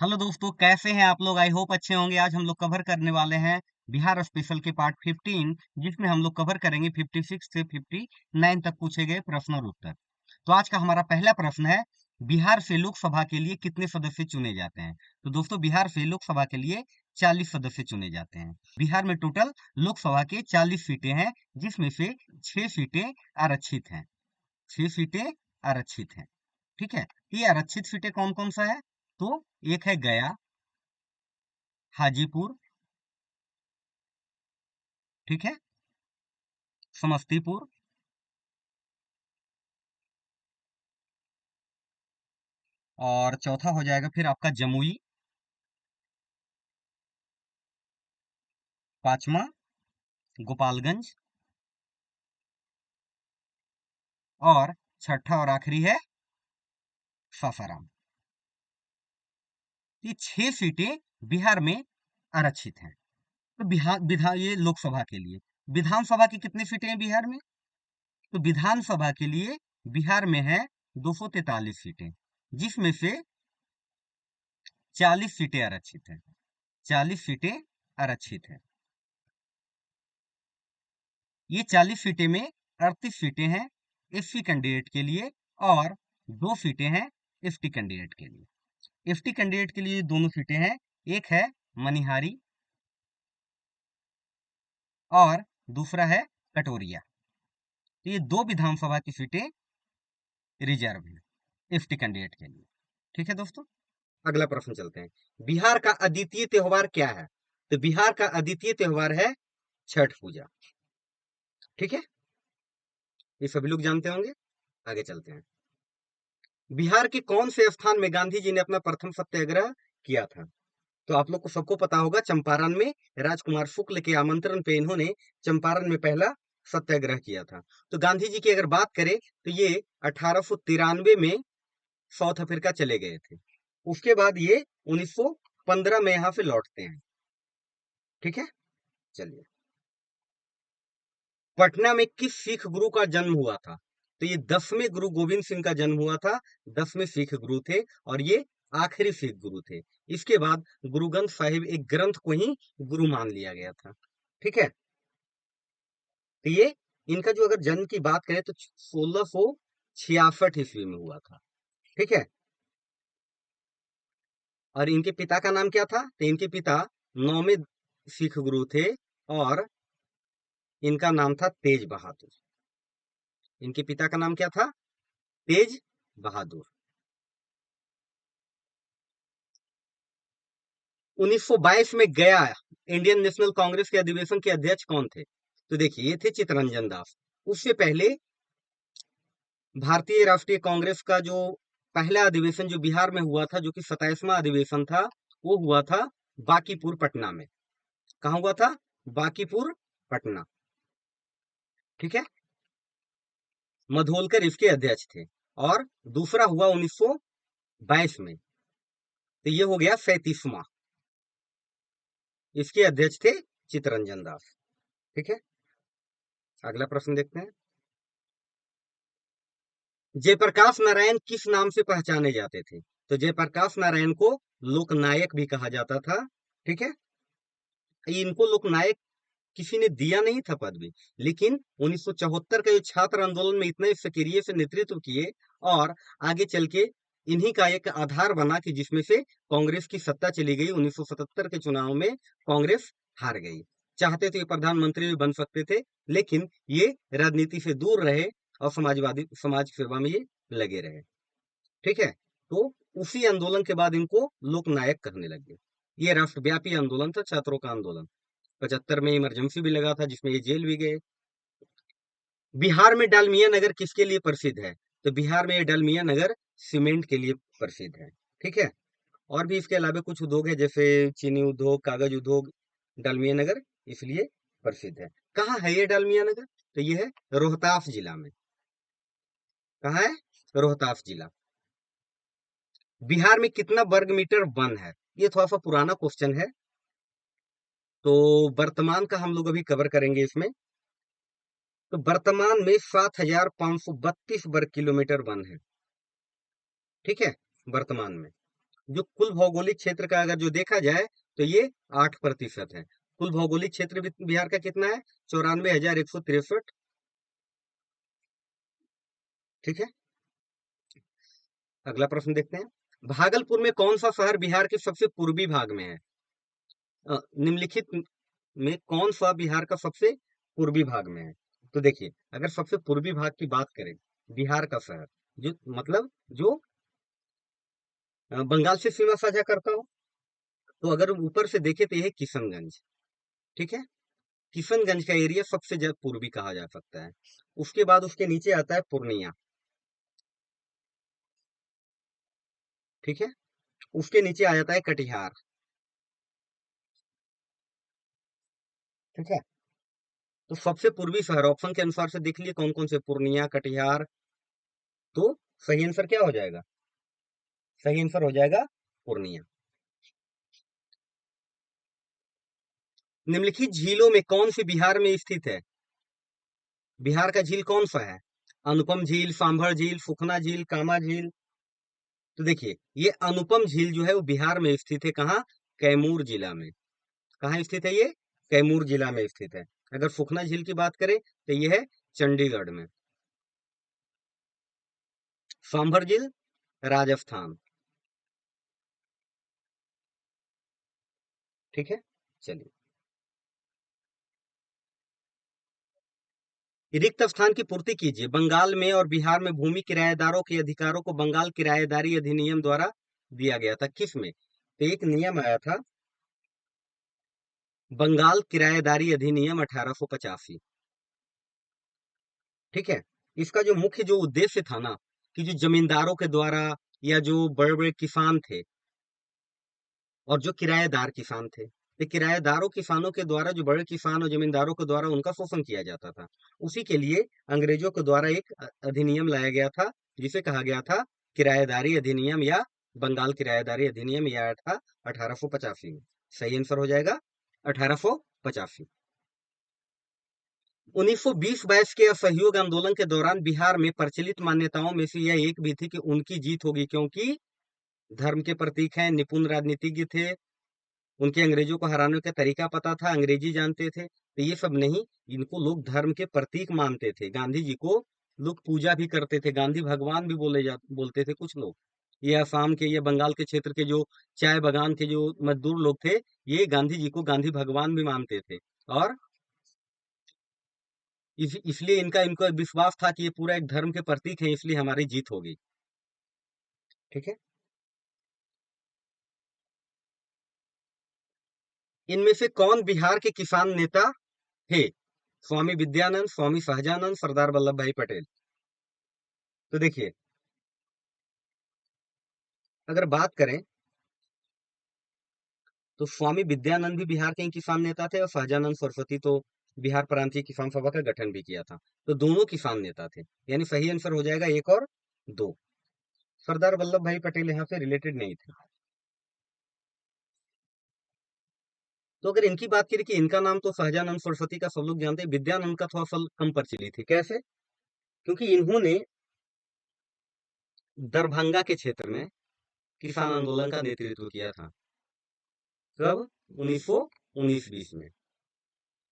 Hello दोस्तों, कैसे हैं आप लोग? आई होप अच्छे होंगे। आज हम लोग कवर करने वाले हैं बिहार स्पेशल के पार्ट 15, जिसमें हम लोग कवर करेंगे 56 से 59 तक पूछे गए प्रश्न और उत्तर। तो आज का हमारा पहला प्रश्न है, बिहार से लोकसभा के लिए कितने सदस्य चुने जाते हैं? तो दोस्तों, बिहार से लोकसभा के लिए 40 सदस्य चुने जाते हैं। बिहार में टोटल लोकसभा के 40 सीटें हैं, जिसमें से 6 सीटें आरक्षित हैं। 6 सीटें आरक्षित हैं। ठीक है। ये आरक्षित सीटें कौन कौन सा है? तो एक है गया, हाजीपुर, ठीक है, समस्तीपुर, और चौथा हो जाएगा फिर आपका जमुई, पांचवा गोपालगंज, और छठा और आखिरी है सासाराम। ये 6 सीटें बिहार में आरक्षित हैं। तो बिहार विधान ये लोकसभा के लिए। विधानसभा की कितनी सीटें हैं बिहार में? तो विधानसभा के लिए बिहार में है 243 सीटें, जिसमें से 40 सीटें आरक्षित हैं। 40 सीटें आरक्षित हैं। ये 40 सीटें में 38 सीटें हैं एससी कैंडिडेट के लिए, और 2 सीटें हैं एसटी कैंडिडेट के लिए। एसटी कैंडिडेट के लिए दोनों सीटें हैं, एक है मनिहारी और दूसरा है कटोरिया। तो ये दो विधानसभा की सीटें रिजर्व है एसटी कैंडिडेट के लिए। ठीक है दोस्तों, अगला प्रश्न चलते हैं। बिहार का अद्वितीय त्योहार क्या है? तो बिहार का अद्वितीय त्योहार है छठ पूजा। ठीक है, ये सभी लोग जानते होंगे। आगे चलते हैं। बिहार के कौन से स्थान में गांधी जी ने अपना प्रथम सत्याग्रह किया था? तो आप लोग को सबको पता होगा, चंपारण में राजकुमार शुक्ल के आमंत्रण पे इन्होंने चंपारण में पहला सत्याग्रह किया था। तो गांधी जी की अगर बात करें तो ये 1893 में साउथ अफ्रीका चले गए थे। उसके बाद ये 1915 में यहाँ पे लौटते हैं। ठीक है, चलिए। पटना में किस सिख गुरु का जन्म हुआ था? तो ये 10वें गुरु गोविंद सिंह का जन्म हुआ था। 10वें सिख गुरु थे, और ये आखिरी सिख गुरु थे। इसके बाद गुरु ग्रंथ साहिब एक ग्रंथ को ही गुरु मान लिया गया था। ठीक है। तो ये इनका जो अगर जन्म की बात करें तो 1666 ईस्वी में हुआ था। ठीक है। और इनके पिता का नाम क्या था? तो इनके पिता 9वें सिख गुरु थे, और इनका नाम था तेज बहादुर। इनके पिता का नाम क्या था? तेज बहादुर। 1922 में गया इंडियन नेशनल कांग्रेस के अधिवेशन के अध्यक्ष कौन थे? तो देखिए, ये थे चित्तरंजन दास। उससे पहले भारतीय राष्ट्रीय कांग्रेस का जो पहला अधिवेशन जो बिहार में हुआ था, जो कि 27वां अधिवेशन था, वो हुआ था बांकीपुर पटना में। कहाँ हुआ था? बांकीपुर पटना। ठीक है। मधोलकर इसके अध्यक्ष थे। और दूसरा हुआ 1922 में, तो ये हो गया 37वां। इसके अध्यक्ष थे चित्तरंजन दास। ठीक है, अगला प्रश्न देखते हैं। जयप्रकाश नारायण किस नाम से पहचाने जाते थे? तो जयप्रकाश नारायण को लोकनायक भी कहा जाता था। ठीक है। इनको लोकनायक किसी ने दिया नहीं था पद भी, लेकिन 1974 का जो छात्र आंदोलन में इतने सक्रिय से नेतृत्व किए, और आगे चल के इन्हीं का एक आधार बना कि जिसमें से कांग्रेस की सत्ता चली गई। 1977 के चुनाव में कांग्रेस हार गई। चाहते तो ये प्रधानमंत्री भी बन सकते थे, लेकिन ये राजनीति से दूर रहे और समाजवादी समाज सेवा में ये लगे रहे। ठीक है। तो उसी आंदोलन के बाद इनको लोकनायक कहने लगे। ये राष्ट्रव्यापी आंदोलन था, छात्रों का आंदोलन। 75 में इमरजेंसी भी लगा था, जिसमें ये जेल भी गए। बिहार में डालमिया नगर किसके लिए प्रसिद्ध है? तो बिहार में ये डालमिया नगर सीमेंट के लिए प्रसिद्ध है। ठीक है। और भी इसके अलावा कुछ उद्योग है, जैसे चीनी उद्योग, कागज उद्योग। डालमिया नगर इसलिए प्रसिद्ध है। कहाँ है ये डालमिया नगर? तो ये है रोहतास जिला में। कहाँ है? रोहतास जिला। बिहार में कितना वर्ग मीटर वन है? ये थोड़ा सा पुराना क्वेश्चन है, तो वर्तमान का हम लोग अभी कवर करेंगे इसमें। तो वर्तमान में 7,532 वर्ग किलोमीटर वन है। ठीक है, वर्तमान में। जो कुल भौगोलिक क्षेत्र का अगर जो देखा जाए तो ये 8% है। कुल भौगोलिक क्षेत्र बिहार का कितना है? 94,163। ठीक है, अगला प्रश्न देखते हैं। भागलपुर में कौन सा शहर बिहार के सबसे पूर्वी भाग में है? निम्नलिखित में कौन सा बिहार का सबसे पूर्वी भाग में है? तो देखिए, अगर सबसे पूर्वी भाग की बात करें, बिहार का शहर जो मतलब जो बंगाल से सीमा साझा करता हो, तो अगर ऊपर से देखे तो यह किशनगंज। ठीक है, किशनगंज का एरिया सबसे ज्यादा पूर्वी कहा जा सकता है। उसके बाद उसके नीचे आता है पूर्णिया। ठीक है, उसके नीचे आ जाता है कटिहार। ठीक है, तो सबसे पूर्वी शहर ऑप्शन के अनुसार से देख लिए कौन कौन से, पूर्णिया, कटिहार। तो सही आंसर क्या हो जाएगा? सही आंसर हो जाएगा पूर्णिया। निम्नलिखित झीलों में कौन सी बिहार में स्थित है? बिहार का झील कौन सा है? अनुपम झील, सांभर झील, सुखना झील, कामा झील। तो देखिए, ये अनुपम झील जो है वो बिहार में स्थित है। कहाँ? कैमूर जिला में। कहाँ स्थित है ये? कैमूर जिला में स्थित है। अगर सुखना झील की बात करें तो ये है चंडीगढ़ में। सांभर झील राजस्थान। ठीक है, चलिए। रिक्त स्थान की पूर्ति कीजिए। बंगाल में और बिहार में भूमि किराएदारों के अधिकारों को बंगाल किराएदारी अधिनियम द्वारा दिया गया था। किस में? तो एक नियम आया था, बंगाल किराएदारी अधिनियम 1885। ठीक है, इसका जो मुख्य जो उद्देश्य था ना, कि जो जमींदारों के द्वारा या जो बड़े बड़े किसान थे और जो किराएदार किसान थे, तो किराएदारों किसानों के द्वारा जो बड़े किसान और जमींदारों के द्वारा उनका शोषण किया जाता था, उसी के लिए अंग्रेजों के द्वारा एक अधिनियम लाया गया था, जिसे कहा गया था किराएदारी अधिनियम या बंगाल किराएदारी अधिनियम। यह आया था 1885 में। सही आंसर हो जाएगा 1885। 1920-22 के असहयोग आंदोलन के दौरान बिहार में प्रचलित मान्यताओं में से यह एक भी थी कि उनकी जीत होगी, क्योंकि धर्म के प्रतीक हैं, निपुण राजनीतिज्ञ थे, उनके अंग्रेजों को हराने का तरीका पता था, अंग्रेजी जानते थे। तो ये सब नहीं, इनको लोग धर्म के प्रतीक मानते थे। गांधी जी को लोग पूजा भी करते थे, गांधी भगवान भी बोलते थे कुछ लोग। ये असम के, ये बंगाल के क्षेत्र के जो चाय बागान के जो मजदूर लोग थे, ये गांधी जी को गांधी भगवान भी मानते थे। और इसलिए इनका इनको विश्वास था कि ये पूरा एक धर्म के प्रतीक है, इसलिए हमारी जीत होगी। ठीक है, इनमें से कौन बिहार के किसान नेता थे? स्वामी विद्यानंद, स्वामी सहजानंद, सरदार वल्लभ भाई पटेल। तो देखिए, अगर बात करें तो स्वामी विद्यानंद भी बिहार के ही किसान नेता थे, और सहजानंद सरस्वती तो बिहार प्रांतीय किसान सभा का गठन भी किया था। तो दोनों किसान नेता थे, यानी सही आंसर हो जाएगा एक और दो। सरदार वल्लभ भाई पटेल यहाँ से रिलेटेड नहीं थे। तो अगर इनकी बात करें कि इनका नाम तो सहजानंद सरस्वती का सब लोग जानते हैं, विद्यानंद का थोड़ा सा कम प्रचलित है। कैसे? क्योंकि इन्होंने दरभंगा के क्षेत्र में किसान आंदोलन का नेतृत्व किया था। कब? 1919-20 में।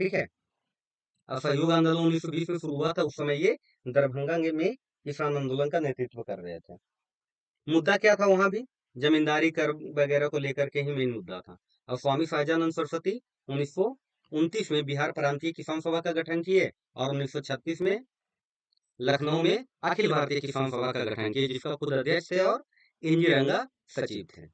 ठीक है, असहयोग आंदोलन 1920 में शुरू हुआ था, उस समय ये दरभंगा में किसान आंदोलन का नेतृत्व कर रहे थे। मुद्दा क्या था वहां भी? जमींदारी कर वगैरह को लेकर के ही मेन मुद्दा था। और स्वामी सहजानंद सरस्वती 1929 में बिहार प्रांतीय किसान सभा का गठन किए, और 1936 में लखनऊ में अखिल भारतीय किसान सभा का गठन किया, जिसका खुद अध्यक्ष थे और इंदिरा रंगा सचिव थे।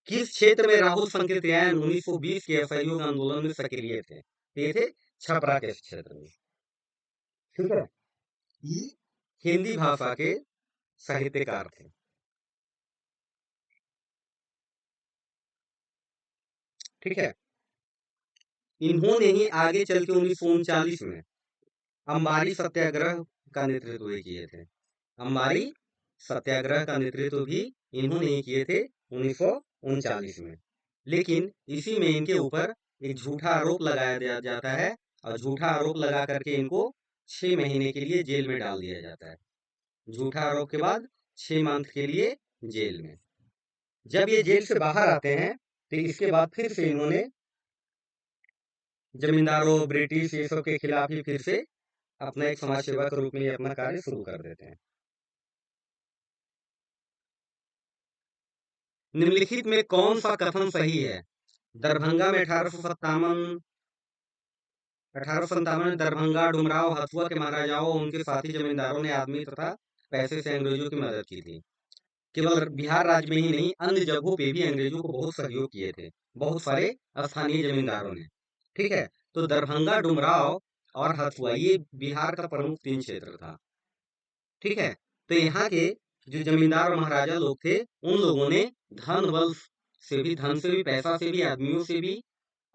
किस क्षेत्र में राहुल संकृत्यायन 1920 के असहयोग आंदोलन में सक्रिय थे? ये थे छपरा के क्षेत्र में। ठीक है, ये हिंदी भाषा के साहित्यकार थे। ठीक है, इन्होंने ही आगे चल के 1939 में अंबारी सत्याग्रह का नेतृत्व भी किए थे। अंबारी सत्याग्रह का नेतृत्व भी इन्होंने ही किए थे 1939 में। लेकिन इसी में इनके ऊपर एक झूठा आरोप लगाया जाता है, और झूठा आरोप लगा करके इनको 6 महीने के लिए जेल में डाल दिया जाता है। झूठा आरोप के बाद 6 मंथ के लिए जेल में। जब ये जेल से बाहर आते हैं तो इसके बाद फिर से इन्होंने जमींदारों ब्रिटिश ये सब के खिलाफ ही फिर से अपना एक समाज सेवा के रूप में ये अपना कार्य शुरू कर देते हैं। निम्नलिखित में कौन सा कथन सही है? दरभंगा में 1857 में दरभंगा, डुमराव, हथुआ के महाराजाओं और उनके साथी जमींदारों ने आदमी तथा पैसे से अंग्रेजों की मदद की थी। केवल बिहार राज्य में ही नहीं, अन्य जगहों पे भी अंग्रेजों को बहुत सहयोग किए थे बहुत सारे स्थानीय जमींदारों ने। ठीक है, तो दरभंगा, डुमराव और हथुआ ये बिहार का प्रमुख 3 क्षेत्र था। ठीक है, तो यहाँ के जो जमींदार और महाराजा लोग थे, उन लोगों ने धन बल से भी, धन से भी, पैसा से भी, आदमियों से भी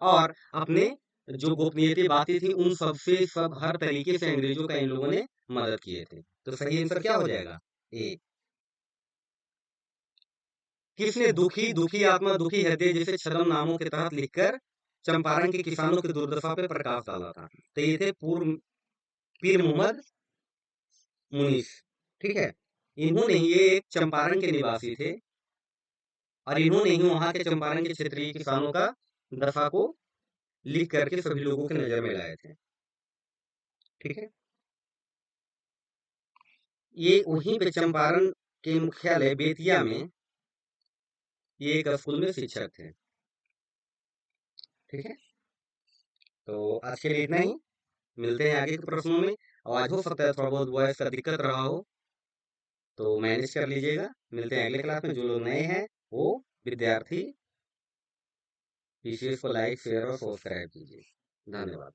और अपने जो गोपनीयता बातें थी उन सब से, सब हर तरीके से अंग्रेजों का इन लोगों ने मदद किए थे। तो सही आंसर क्या हो जाएगा? ए। किसने दुखी दुखी आत्मा दुखी हृदय जैसे छद्म नामों के तहत लिखकर चंपारण के किसानों की दुर्दशा पे प्रकाश डाला था? तो ये थे पूर्व पीर मोहम्मद मुनीस। ठीक है, इन्होंने ये एक चंपारण के निवासी थे और इन्होंने ही वहां के चंपारण के क्षेत्रीय किसानों का दशा को लिख करके सभी लोगों की नजर में लाए थे। ठीक है, ये वहीं पे चंपारण के मुख्यालय बेतिया में ये एक स्कूल में शिक्षक थे। ठीक है, तो आज के लिए इतना ही। मिलते हैं आगे के प्रश्नों में। और आज हो सकता है थोड़ा बहुत वॉइस का दिक्कत रहा हो तो मैनेज कर लीजिएगा। मिलते हैं अगले क्लास में। जो लोग नए हैं वो विद्यार्थी पीसीएस को लाइक शेयर और सब्सक्राइब कीजिए। धन्यवाद।